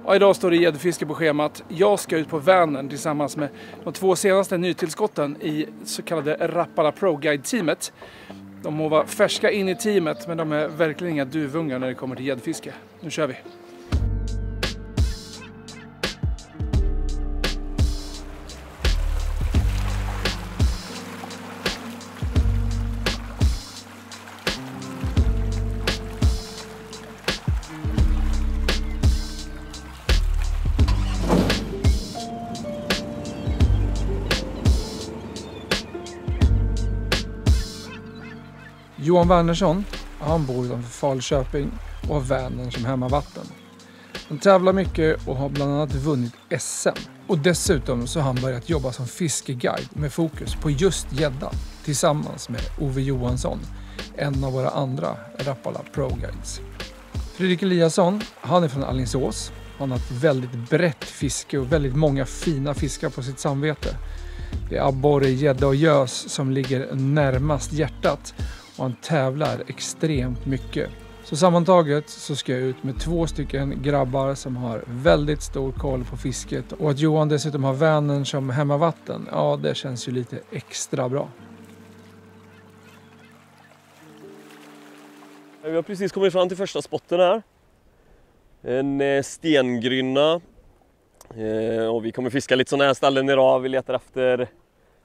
Ja, idag står det gäddfiske på schemat. Jag ska ut på Vänern tillsammans med de 2 senaste nytillskotten i så kallade Rapala Pro Guide-teamet. De må vara färska in i teamet, men de är verkligen inga duvungar när det kommer till gäddfiske. Nu kör vi! Johan Wernersson, han bor utanför Falköping och har Vänern som hemmavatten. Han tävlar mycket och har bland annat vunnit SM. Och dessutom så har han börjat jobba som fiskeguide med fokus på just gädda tillsammans med Ove Johansson, en av våra andra Rapala Pro Guides. Fredrik Eliasson, han är från Alingsås. Han har ett väldigt brett fiske och väldigt många fina fiskar på sitt samvete. Det är abborre, gädda och gös som ligger närmast hjärtat. Och han tävlar extremt mycket. Så sammantaget så ska jag ut med 2 stycken grabbar som har väldigt stor koll på fisket. Och att Johan dessutom har Vänern som hemmavatten, ja det känns ju lite extra bra. Vi har precis kommit fram till första spotten här. En stengrynna. Och vi kommer fiska lite sådana här ställen idag. Vi letar efter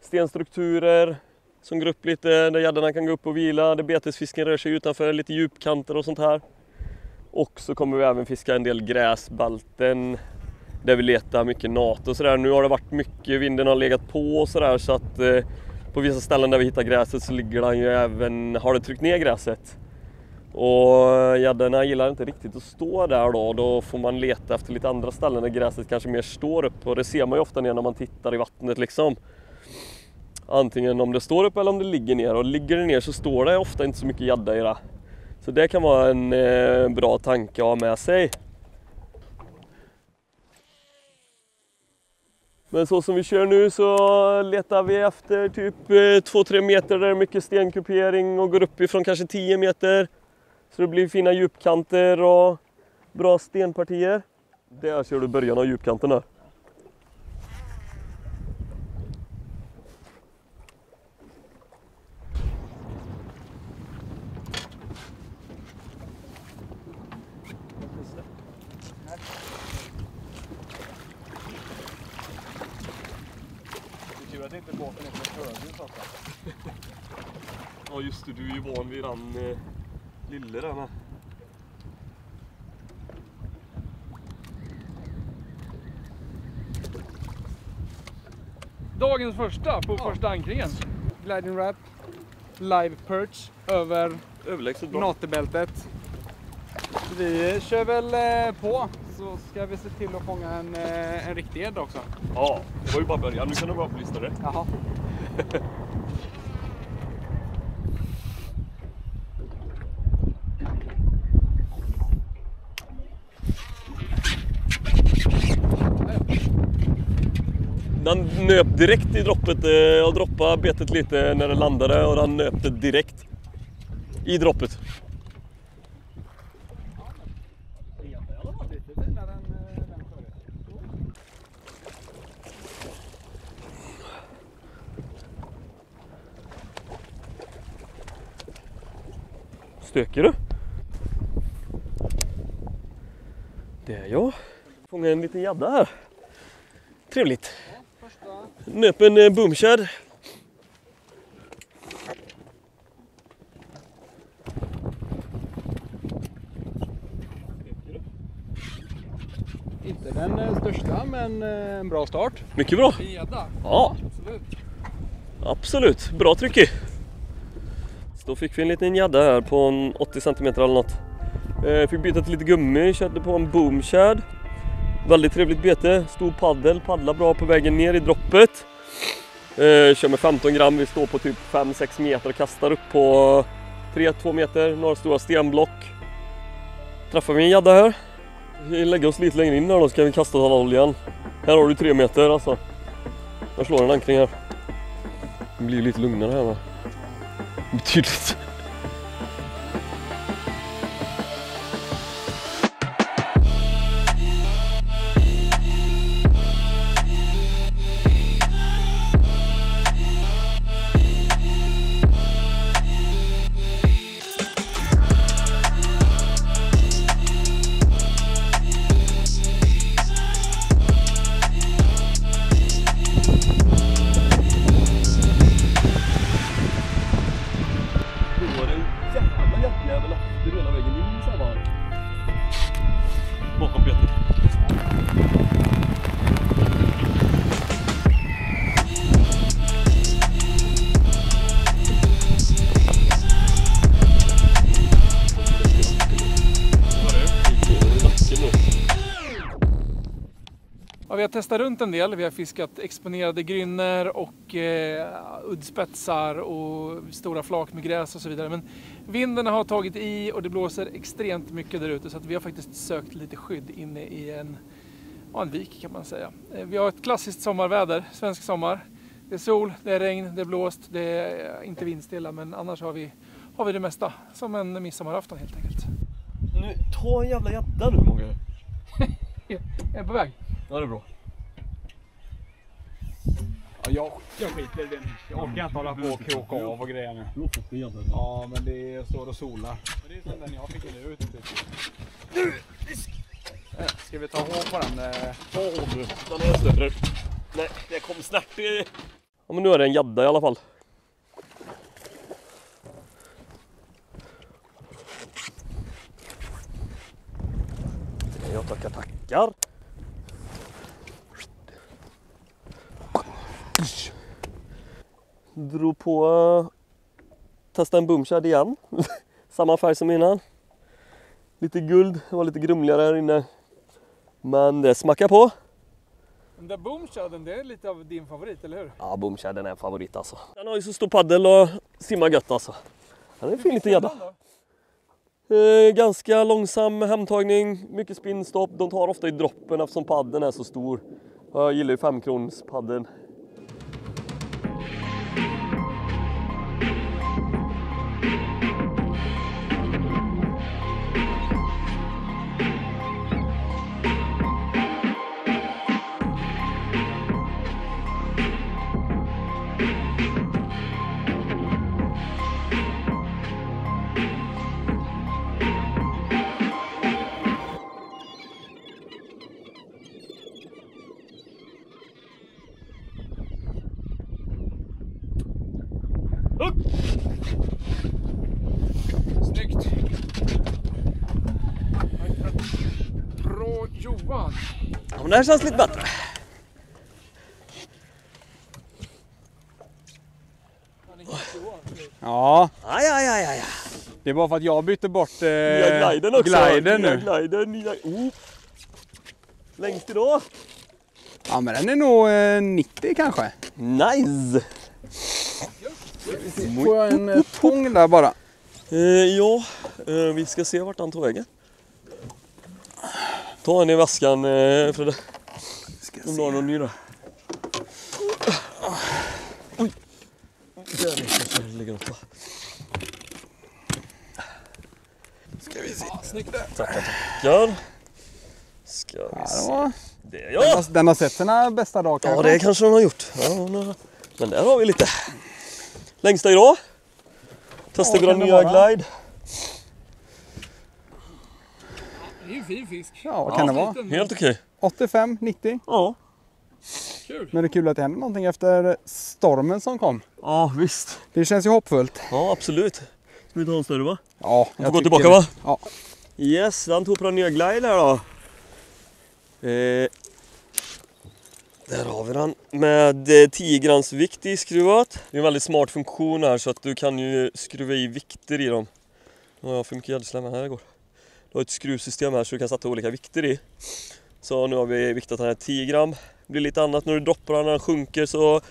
stenstrukturer som går upp lite, där gäddorna kan gå upp och vila, där betesfisken rör sig utanför, lite djupkanter och sånt här. Och så kommer vi även fiska en del gräsbalten där vi letar mycket nat och sådär. Nu har det varit mycket, vinden har legat på och sådär, så att på vissa ställen där vi hittar gräset så ligger den ju även, har det tryckt ner gräset. Och gäddorna gillar inte riktigt att stå där då får man leta efter lite andra ställen där gräset kanske mer står upp, och det ser man ju ofta ner när man tittar i vattnet liksom. Antingen om det står upp eller om det ligger ner, och ligger det ner så står det ofta inte så mycket gädda i det. Så det kan vara en bra tanke att ha med sig. Men så som vi kör nu så letar vi efter typ 2-3 meter där det är mycket stenkupering och går upp ifrån kanske 10 meter. Så det blir fina djupkanter och bra stenpartier. Där ser du början av djupkanterna. Det är inte båten efter höger så att. Ja just det, du är ju van vid den lille där med. Dagens första på första ankringen. Gliding wrap, live perch över Överlägset bra. natebältet. Vi kör väl på, så ska vi se till att fånga en riktig gädda också. Ja, det var ju bara början. Nu kan du bara få lyssna det. Jaha. Den nöp direkt i droppet. Jag droppade betet lite när det landade och den nöpte direkt i droppet. Stöker du? Det är jag. Fångar en liten gädda här. Trevligt. Nöp en boomshad. Inte den största, men en bra start. Mycket bra. Gädda. Ja, Absolut. absolut. Bra tryck i. Så då fick vi en liten gädda här på en 80 cm eller något. Fick byta till lite gummi, körde på en boomshad. Väldigt trevligt bete, stor paddla bra på vägen ner i droppet. Kör med 15 gram, vi står på typ 5-6 meter och kastar upp på 3-2 meter, några stora stenblock. Träffar vi en gädda här. Vi lägger oss lite längre in här då, så kan vi kasta oss av oljan. Här har du 3 meter alltså. Jag slår en ankring här. Det blir lite lugnare här med. Betydligt. vi har testat runt en del. Vi har fiskat exponerade grynnor och uddspetsar och stora flak med gräs och så vidare. Men vinden har tagit i och det blåser extremt mycket där ute, så att vi har faktiskt sökt lite skydd inne i en vik kan man säga. Vi har ett klassiskt sommarväder, svensk sommar. Det är sol, det är regn, det är blåst, det är inte vindstilla, men annars har vi det mesta. Som en midsommarafton helt enkelt. Nu, ta en jävla gädda nu, Många. Jag är på väg. Ja, det är bra. Ja, jag skiter i det. Jag orkar inte hålla på och kroka av och grejer nu. Ja, men det står och solar. Det är som den jag fick nu ute. Ska vi ta hål på den? Den är större. Nej, det kom snart. Ja, men nu är det en gädda i alla fall. Jag tackar. Drog på testa en boomshad igen. Samma färg som innan. Lite guld, det var lite grumligare här inne. Men det smackar på. Den där boomshaden, det är lite av din favorit, eller hur? Ja, boomshaden är en favorit alltså. Den har ju så stor paddel och simmar gött alltså. Den är en fin liten gädda. Ganska långsam hemtagning, mycket spinnstopp. De tar ofta i droppen eftersom paddeln är så stor. Jag gillar ju 5-krons paddeln. Snyggt. Bra Johan. Ja, men det här känns lite bättre. Ja, Ja. det är bara för att jag bytte bort Gliden också. gliden nu. Gliden. Längst idag. Ja, men den är nog 90 kanske. Nice. Får jag en tång där bara? Ja, vi ska se vart han tog vägen. Ta en i väskan, Fredde. Om du har någon ny då. Oj. Där ligger något. Ska vi se. Snyggt där. Tackar. Ska vi se. Ja, Det är jag. den har sett sina bästa dagar kanske. Ja, det kanske hon har gjort. Ja, men där har vi lite. Längsta idag. Testa våra nya glide. Det är ju en fin fisk. Ja, vad kan det vara? Helt okej. 85, 90. Ja. Kul. Men det är kul att det händer någonting efter stormen som kom. Ja, visst. Det känns ju hoppfullt. Ja, absolut. Ska vi ta en större, va? Ja, Jag får gå tillbaka, va? Ja. Yes, han tog på den nya glide här då. Där har vi den med 10 grams vikt i skruvat. Det är en väldigt smart funktion här så att du kan ju skruva i vikter i dem. Ja, jag får mycket gäddslem här igår. Du har ett skruvsystem här så du kan sätta olika vikter i. Så nu har vi viktat den här 10 gram. Det blir lite annat när du droppar den, när den sjunker så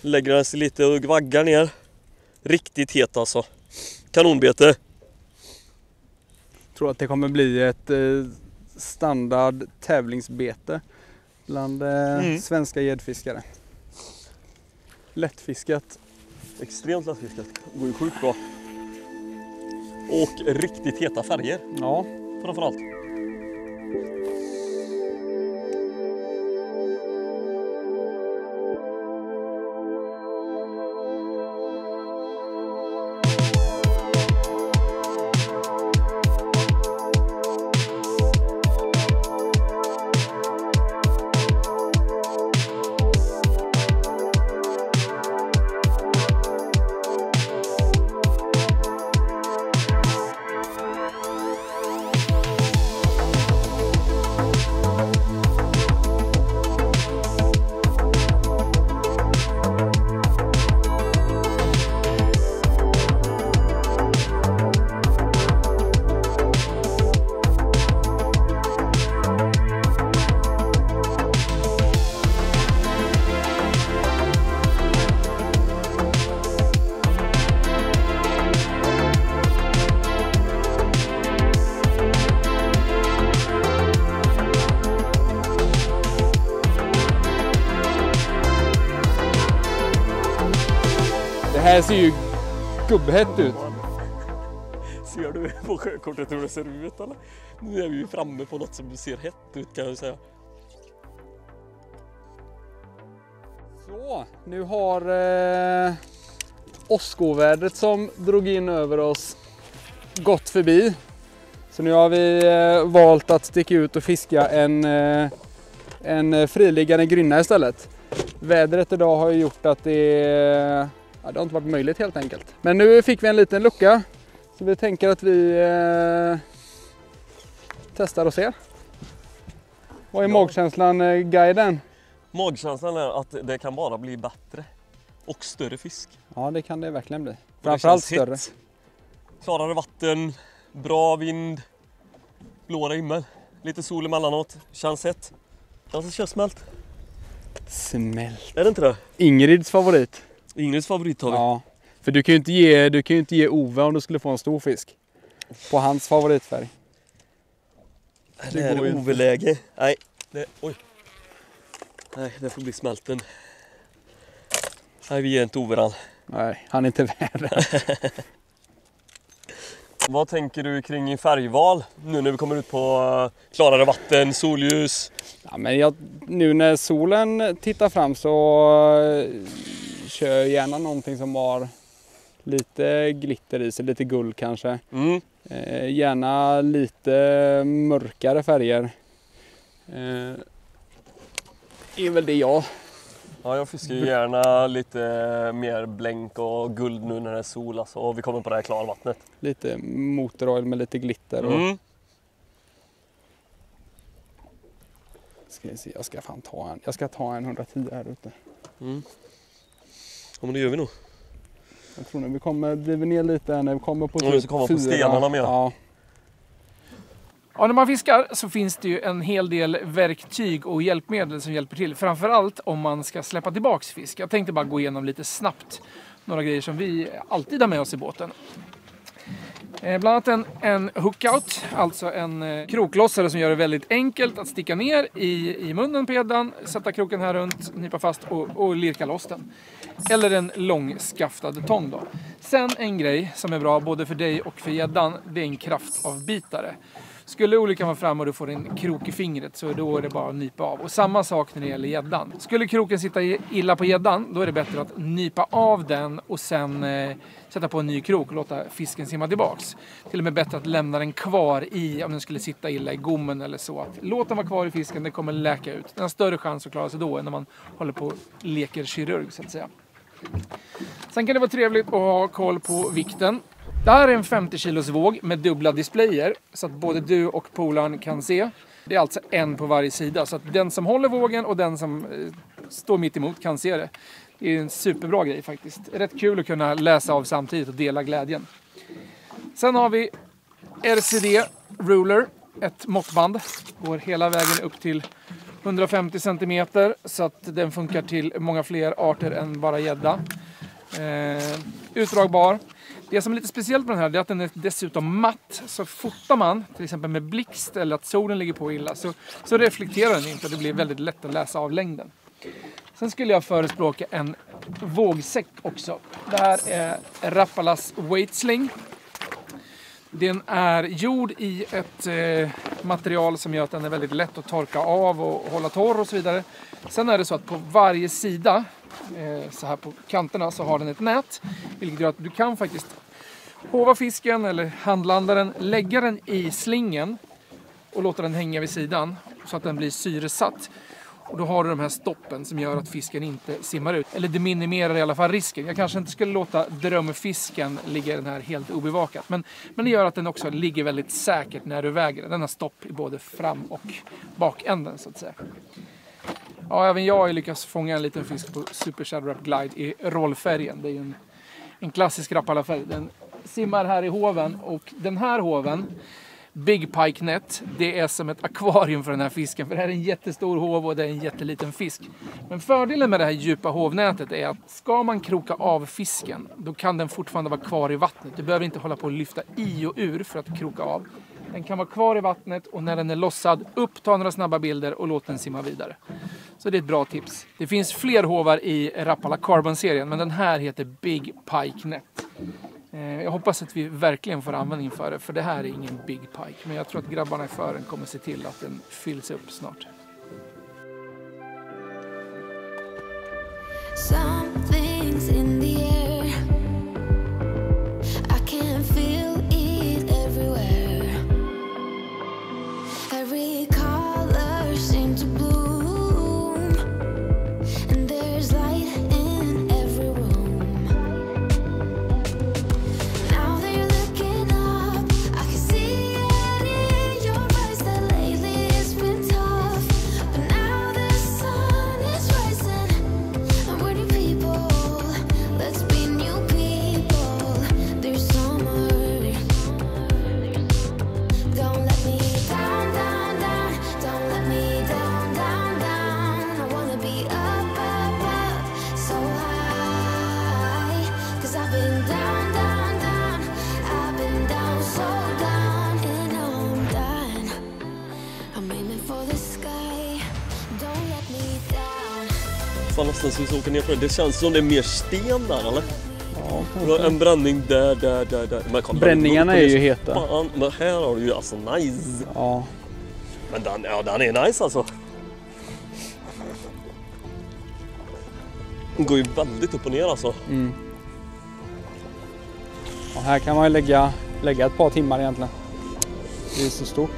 lägger den sig lite och vaggar ner. Riktigt het alltså. Kanonbete. Jag tror att det kommer bli ett standard tävlingsbete bland svenska gäddfiskare. Lättfiskat. Extremt lättfiskat. Går ju sjukt bra. Och riktigt heta färger. Ja. Framförallt. Det här ser ju gubbhett ut. Ser du på sjökortet hur det ser ut eller? Nu är vi ju framme på något som ser hett ut kan jag säga. Så, nu har åskovädret som drog in över oss gått förbi. Så nu har vi valt att sticka ut och fiska en friliggande grynna istället. Vädret idag har ju gjort att det har inte varit möjligt helt enkelt. Men nu fick vi en liten lucka. Så vi tänker att vi testar och ser. Vad är magkänslan, guiden? Magkänslan är att det kan bara bli bättre. Och större fisk. Ja, det kan det verkligen bli. Framförallt större. Hett. Klarare vatten, bra vind, blåare himmel. Lite sol emellanåt. Känns hett. Alltså känns smält. Smält. Är det inte det? Ingrids favorit. Ingrids favorit har vi. Ja. För du kan ju inte ge Ove om du skulle få en stor fisk. På hans favoritfärg. Det är Ove-läge. Nej, Nej, det får bli smälten. Nej, vi ger inte Ove den. Nej, han är inte värd. Vad tänker du kring färgval nu när vi kommer ut på klarare vatten, solljus? Ja, men nu när solen tittar fram så kör jag gärna någonting som har lite glitter i sig, lite guld kanske. Mm. Gärna lite mörkare färger. Är väl det jag. Ja, jag fiskar ju gärna lite mer blänk och guld nu när det är sol alltså, och vi kommer på det här klarvattnet. Lite motoroil med lite glitter. Och... Ska jag se, jag ska fan ta en 110 här ute. Mm. Ja, men det gör vi nog. Jag tror att vi kommer driva ner lite när vi kommer på vi ska komma på stenarna med. Ja. Ja, när man fiskar så finns det ju en hel del verktyg och hjälpmedel som hjälper till. Framförallt om man ska släppa tillbaks fisk. Jag tänkte bara gå igenom lite snabbt några grejer som vi alltid har med oss i båten. Bland annat en hookout, alltså en kroklossare som gör det väldigt enkelt att sticka ner i munnen på gäddan, sätta kroken här runt, nypa fast och lirka loss den. Eller en långskaftad tång då. Sen en grej som är bra både för dig och för gäddan, det är en kraftavbitare. Skulle olyckan vara framme och du får en krok i fingret så då är det bara att nypa av. Och samma sak när det gäller gäddan. Skulle kroken sitta illa på gäddan, då är det bättre att nypa av den och sen sätta på en ny krok och låta fisken simma tillbaks. Till och med bättre att lämna den kvar i, om den skulle sitta illa i gommen eller så. Att låt den vara kvar i fisken, den kommer läka ut. Den har större chans att klara sig då än när man håller på och leker kirurg så att säga. Sen kan det vara trevligt att ha koll på vikten. Det här är en 50 kilos våg med dubbla displayer så att både du och polaren kan se. Det är alltså en på varje sida så att den som håller vågen och den som står mitt emot kan se det. Det är en superbra grej faktiskt. Rätt kul att kunna läsa av samtidigt och dela glädjen. Sen har vi RCD Ruler, ett måttband. Går hela vägen upp till 150 cm så att den funkar till många fler arter än bara gädda. Utdragbar. Det som är lite speciellt med den här är att den är dessutom matt. Så fotar man till exempel med blixt eller att solen ligger på illa så reflekterar den inte och det blir väldigt lätt att läsa av längden. Sen skulle jag förespråka en vågsäck också. Det här är Rappalas Weight Sling. Den är gjord i ett material som gör att den är väldigt lätt att torka av och hålla torr och så vidare. Sen är det så att på varje sida, så här på kanterna, så har den ett nät. Vilket gör att du kan faktiskt hova fisken eller handlandaren, lägga den i slingen och låta den hänga vid sidan så att den blir syresatt. Och då har du de här stoppen som gör att fisken inte simmar ut. Eller det minimerar i alla fall risken. Jag kanske inte skulle låta drömfisken ligga i den här helt obevakat. Men det gör att den också ligger väldigt säkert när du väger den. Den har stopp i både fram- och bakänden så att säga. Ja, även jag har lyckats fånga en liten fisk på Super Shadow Rap Glide i rollfärgen. Det är ju en klassisk Rappala-färg. Den simmar här i hoven och den här hoven, Big Pike Net, det är som ett akvarium för den här fisken. För det här är en jättestor hov och det är en jätteliten fisk. Men fördelen med det här djupa hovnätet är att ska man kroka av fisken, då kan den fortfarande vara kvar i vattnet. Du behöver inte hålla på att lyfta i och ur för att kroka av. Den kan vara kvar i vattnet och när den är lossad, upp, ta några snabba bilder och låt den simma vidare. Så det är ett bra tips. Det finns fler hovar i Rapala Carbon-serien, men den här heter Big Pike Net. Jag hoppas att vi verkligen får användning för det, för det här är ingen Big Pike. Men jag tror att grabbarna i fören kommer se till att den fylls upp snart. Something's in the air. I can feel it everywhere. Every color seems to bloom, and there's light in every room. Now that you're looking up, I can see it in your eyes that lately it's been tough. But now the sun is rising. Let's be new people. There's summer. Don't let me down, down, down. Don't let me down, down, down. I wanna be up, up, up, so high. 'Cause I've been down, down, down. I've been down, so down. And I'm done. I'm aiming for the sky. Don't let me down. Fan, nästan så vi åker ner på det. Det känns som det är mer sten där, eller? Ja, En bränning där. Men kolla, bränningarna är ju heta. Fan, men här har du ju alltså nice. Ja. Men den är nice alltså. Den går ju väldigt upp och ner alltså. Mm. Och här kan man ju lägga ett par timmar egentligen. Det är så stort.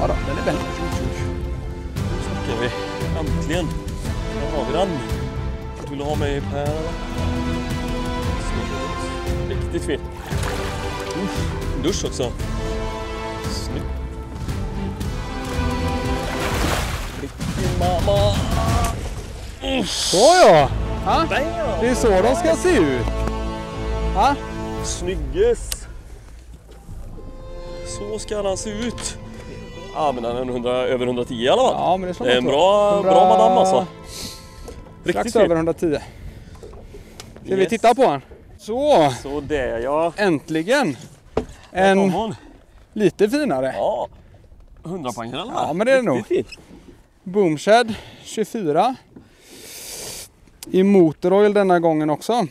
Ja då, den är väldigt Så vi äntligen. Här har vi den. Vill du ha mig Per eller? Riktigt fint. Dusch också. Snyggt. Riktigt mamma. Så ja! Ha? Det är så de ska se ut. Ha? Snygges. Så ska den se ut. Ja, men den är över 110 i alla fall. Ja, men det är Det är en bra madam alltså. Strax Riktigt över fint. 110. Ska vi Yes. titta på den? Så, Så det ja. äntligen. Där kom En hon. lite finare. Ja. 100 poäng eller? Ja, men det är det nog. Riktigt fint. Boomshed 24. I motoroil denna gången också.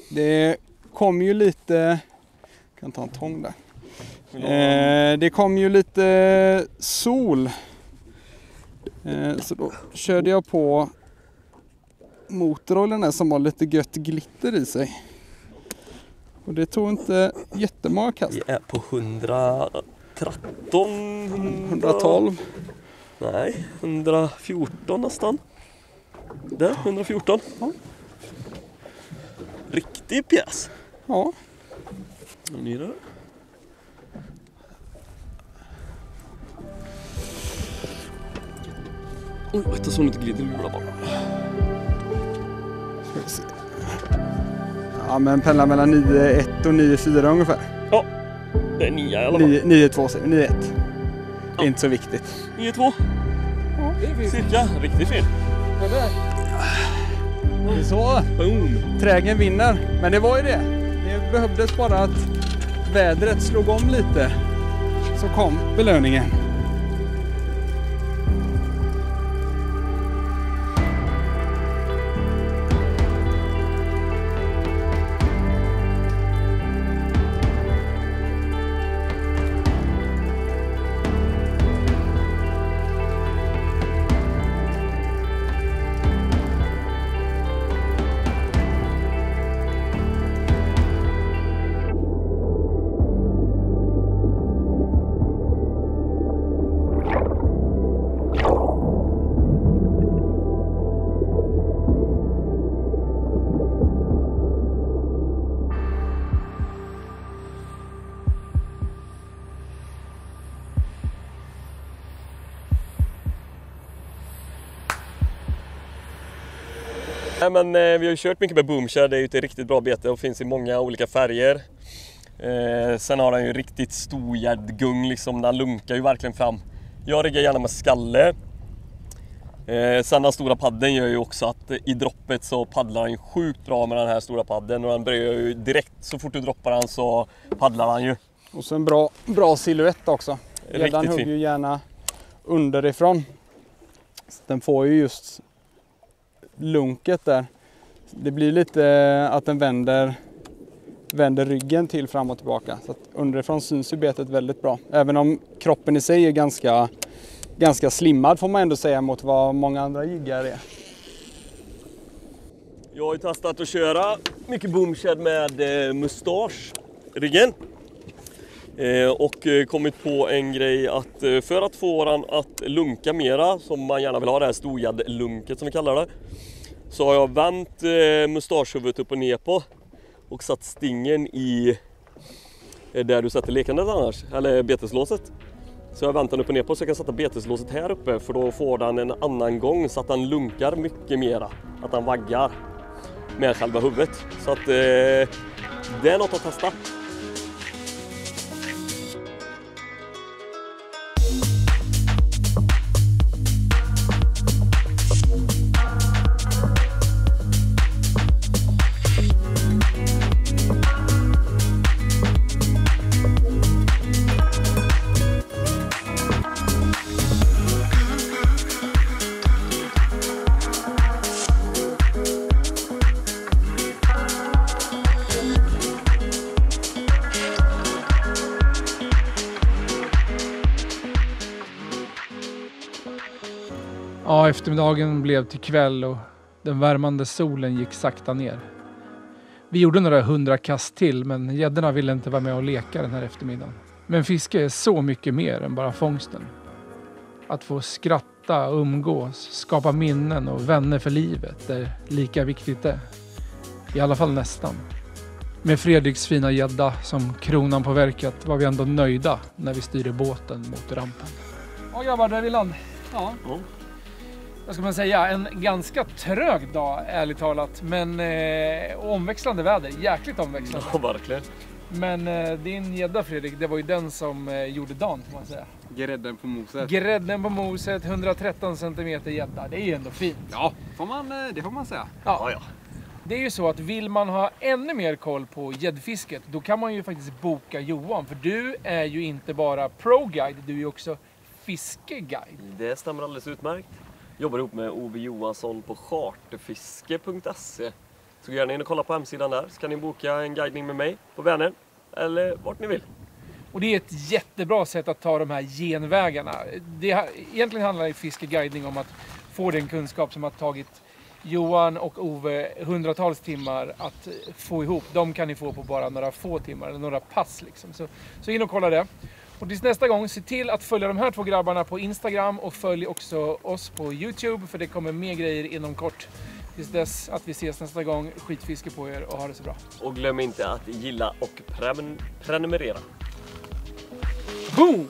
Det kom ju lite... Jag kan ta en tång där. Det kom ju lite sol. Så då körde jag på motoroilen som har lite gött glitter i sig. Och det tog inte jättemånga kast. Vi är på 113. 112. Nej, 114 nästan. Där, 114. Ja. Riktig pjäs. Ja. Och ni där. Oj, vänta så hon inte glider ur bara. Ska vi se. Ja, men pendlar mellan 9,1 och 9,4 ungefär. Ja, det är 9 i alla fall. 9,2 säger vi. 9,1. Det är inte så viktigt. 9,2. Ja, det är fint. Cirka, riktigt fin. Så, Boom. trägen vinner. Men det var ju det. Det behövdes bara att vädret slog om lite. Så kom belöningen. Nej, men vi har ju kört mycket med boomshad. Det är ju ett riktigt bra bete och finns i många olika färger. Sen har han ju riktigt storgäddgung liksom. Den lunkar ju verkligen fram. Jag riggar gärna med skalle. Sen den stora padden gör ju också att i droppet så paddlar han ju sjukt bra med den här stora padden. Och han börjar ju direkt, så fort du droppar han så paddlar han ju. Och så en bra silhuett också. Gäddan hugger ju gärna underifrån. Så den får ju just lunket där. Det blir lite att den vänder ryggen till fram och tillbaka. Så att underifrån syns ju betet väldigt bra. Även om kroppen i sig är ganska slimmad får man ändå säga mot vad många andra jiggar är. Jag har ju testat att köra mycket boomshad med mustaschriggen. Och kommit på en grej att för att få den att lunka mera, som man gärna vill ha, det här storgäddlunket som vi kallar det, så har jag vänt mustaschhuvudet upp och ner på och satt stingen i där du sätter lekandet annars, eller beteslåset. Så jag vänt den upp och ner på så jag kan sätta beteslåset här uppe, för då får den en annan gång så att den lunkar mycket mera, att den vaggar med själva huvudet. Så att det är något att testa. Ja, eftermiddagen blev till kväll och den värmande solen gick sakta ner. Vi gjorde några 100 kast till, men gäddorna ville inte vara med och leka den här eftermiddagen. Men fiske är så mycket mer än bara fångsten. Att få skratta, umgås, skapa minnen och vänner för livet är lika viktigt det. I alla fall nästan. Med Fredriks fina gädda som kronan på verket var vi ändå nöjda när vi styrde båten mot rampen. Ja grabbar, där är vi land. Ja. Vad ska man säga? En ganska trög dag, ärligt talat. Men omväxlande väder. Jäkligt omväxlande. Ja, verkligen. Men din gädda Fredrik, det var ju den som gjorde dagen, får man säga. Grädden på moset. Grädden på moset, 113 cm gädda. Det är ju ändå fint. Ja, det får man säga. Ja. Det är ju så att vill man ha ännu mer koll på gäddfisket, då kan man ju faktiskt boka Johan. För du är ju inte bara pro-guide, du är ju också fiskeguide. Det stämmer alldeles utmärkt. Jobbar ihop med Ove Johansson på charterfiske.se. Så gå gärna in och kolla på hemsidan där, så kan ni boka en guidning med mig på Vänern eller vart ni vill. Och det är ett jättebra sätt att ta de här genvägarna. Egentligen handlar ju fiskeguidning om att få den kunskap som har tagit Johan och Ove hundratals timmar att få ihop. De kan ni få på bara några få timmar, eller några pass liksom. Så in och kolla det. Och tills nästa gång, se till att följa de här två grabbarna på Instagram och följ också oss på YouTube, för det kommer mer grejer inom kort. Tills dess att vi ses nästa gång, skitfiske på er och ha det så bra. Och glöm inte att gilla och prenumerera. Boom!